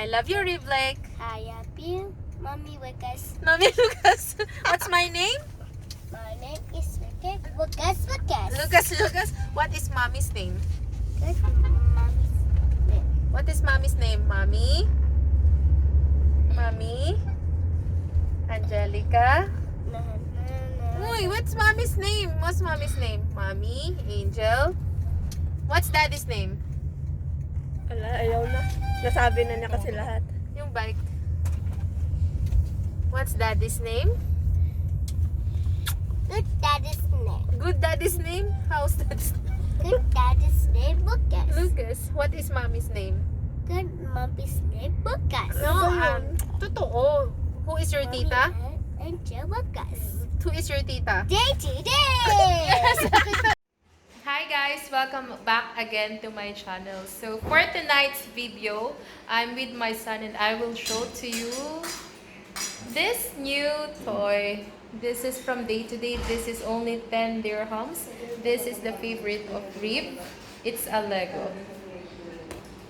I love you, Reeve. I love you, Mommy Lucas. Mommy Lucas. What's my name? My name is Lucas. Lucas. What is Mommy's name? Good Mommy's name. What is Mommy's name? Mommy? Angelica? Uy, what's Mommy's name? What's Mommy's name? Mommy, Angel. What's Daddy's name? Wala, ayaw na. Nasabi na niya kasi lahat. Yung bike. What's Daddy's name? Good Daddy's name. Good Daddy's name? How's Daddy's name? Good Daddy's name, Lucas. Lucas. What is Mommy's name? Good Mommy's name, Lucas. No, totoo. Who is your tita? Angel Lucas. Who is your tita? DAYTODAY! Hi guys! Welcome back again to my channel. So for tonight's video, I'm with my son and I will show to you this new toy. This is from DAYTODAY. This is only 10 dirhams. This is the favorite of Reeve. It's a Lego.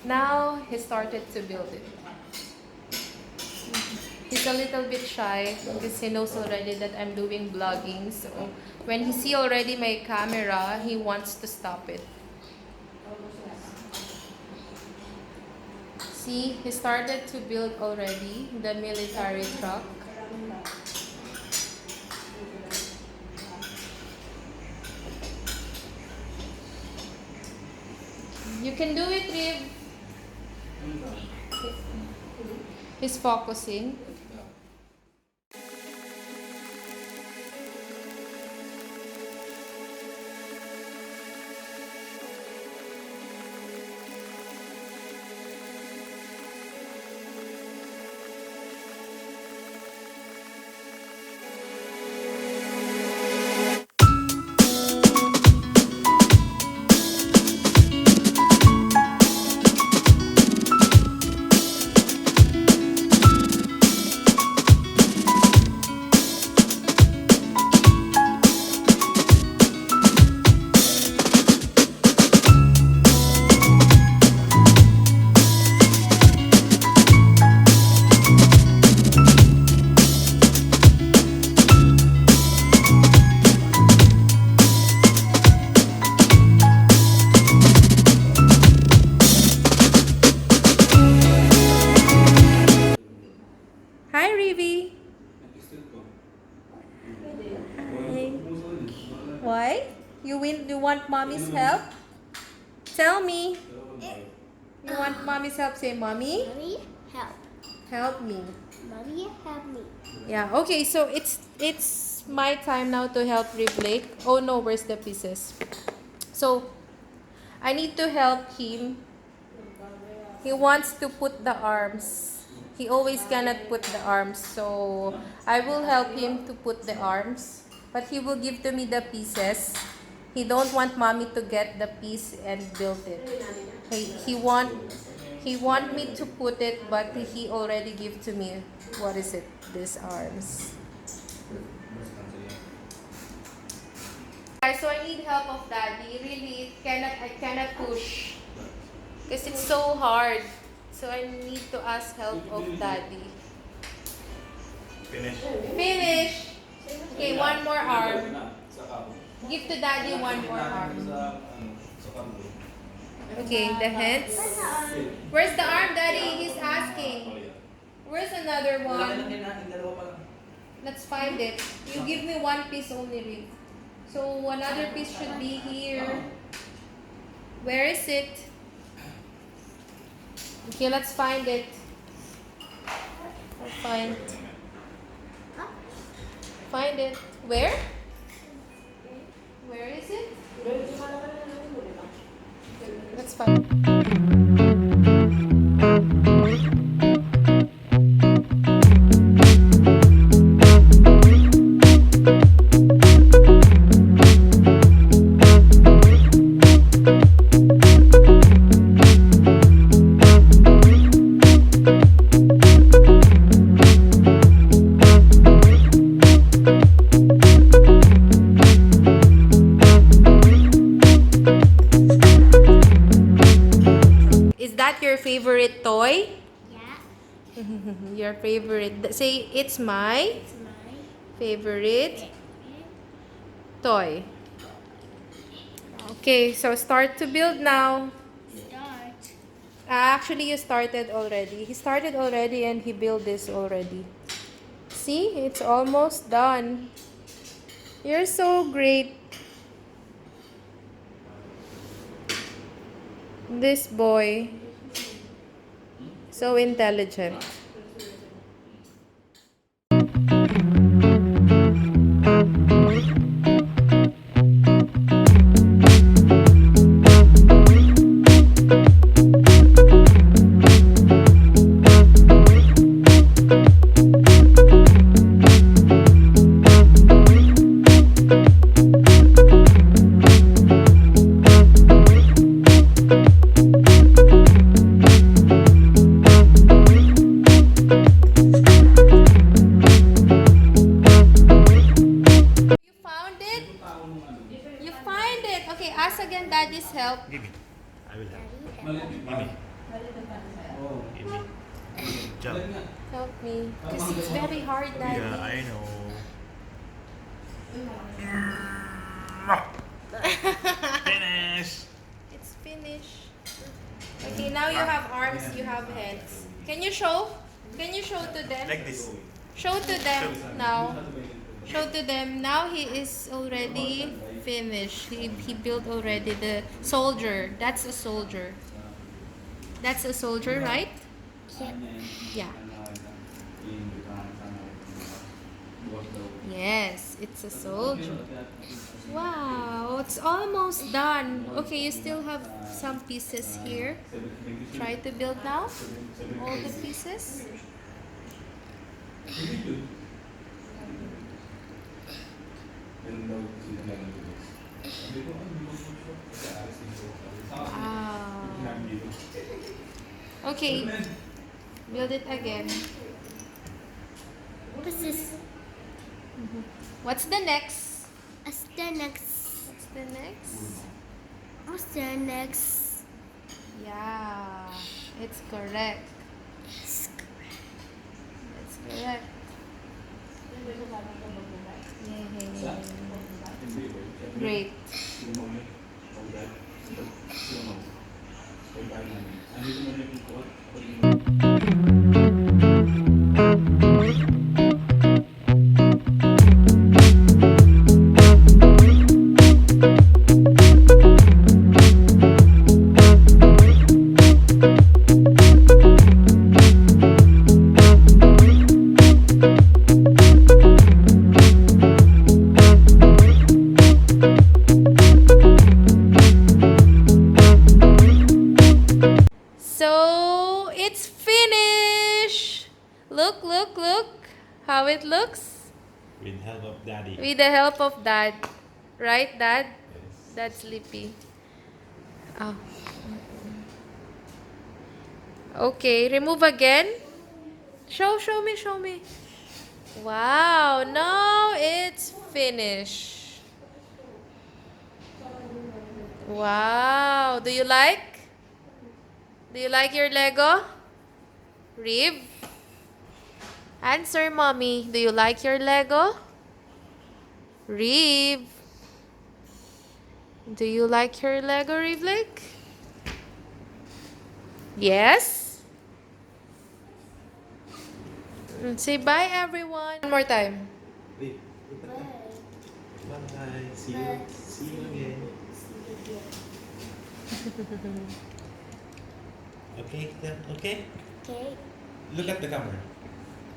Now he started to build it. He's a little bit shy because he knows already that I'm doing vlogging. So when he see already my camera, he wants to stop it. See, he started to build already the military truck. You can do it, Reeve. He's focusing. Hi, Reeve. Hi. Why? You want mommy's help? Tell me. You want mommy's help? Say, mommy, Mommy, help. help me. Mommy, help me. Yeah. Okay. So it's my time now to help Reeve. Oh no, where's the pieces? So I need to help him. He wants to put the arms. He always cannot put the arms, so I will help him to put the arms. But he will give to me the pieces. He don't want mommy to get the piece and build it. He want me to put it, but he already give to me. What is it? These arms. So I need help of daddy. Really, I cannot push because it's so hard. So I need to ask help of daddy. Finish. Okay, one more arm. Give to daddy one more arm. Okay, the hands. Where's the arm, daddy? He's asking. Where's another one? Let's find it. You give me one piece only, Reeve. So another piece should be here. Where is it? Okay, let's find it. Find it. Where? Where is it? Let's find it. Is that your favorite toy? Yeah. Your favorite. Say, it's my It's my favorite favorite. toy. Okay, so start to build now. Start. Actually, you started already. He started already and he built this already. See, it's almost done. You're so great. This boy. So intelligent. You found it? You find it. Okay, ask again Daddy's help. Give me. I will help. Daddy, Give me. Give me. Jump. Help me. Because it's very hard, Daddy. Yeah, I know. Finish. It's finished. Okay, now you have arms, you have hands. Can you show? Can you show to them? Like this. Show to them now. Show to them. Now he is already finished. He built already the soldier. That's a soldier. That's a soldier, right? Yeah. Yes, it's a soldier. Wow, it's almost done. Okay, you still have some pieces here. Try to build now. All the pieces. Wow. Okay, build it again. what's this? What's the next? What's the next? What's the next? What's the next? Yeah, it's correct. It's correct. Yay. Great. So it's finished. Look, look, look how it looks With help of daddy. with the help of Dad. Right, Dad? Yes. That's Sleepy. Oh. Okay, remove again. Show me, show me. Wow, now it's finished. Wow, do you like? Do you like your Lego? Reeve? Answer, Mommy. Do you like your Lego? Reeve? Do you like your Lego, Reeve Lake? Yes? Say bye, everyone. One more time. Wait. Bye. See you. See you again. Okay, then, okay? Okay. Look at the camera.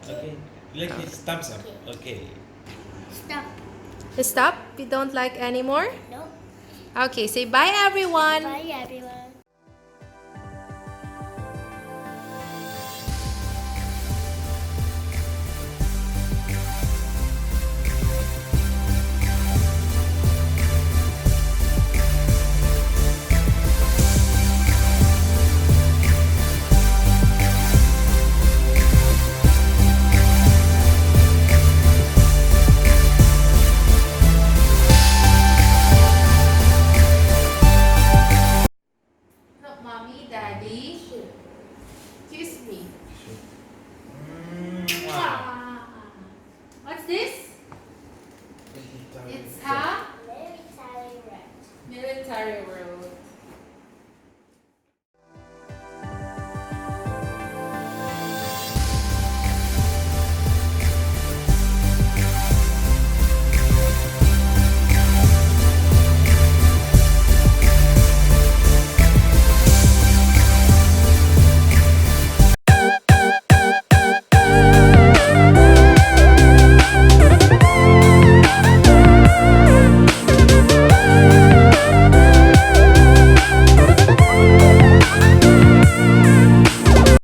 Okay. Like this, thumbs up. Okay. Stop. Stop. You don't like anymore? No. Okay, say bye, everyone. Bye, everyone.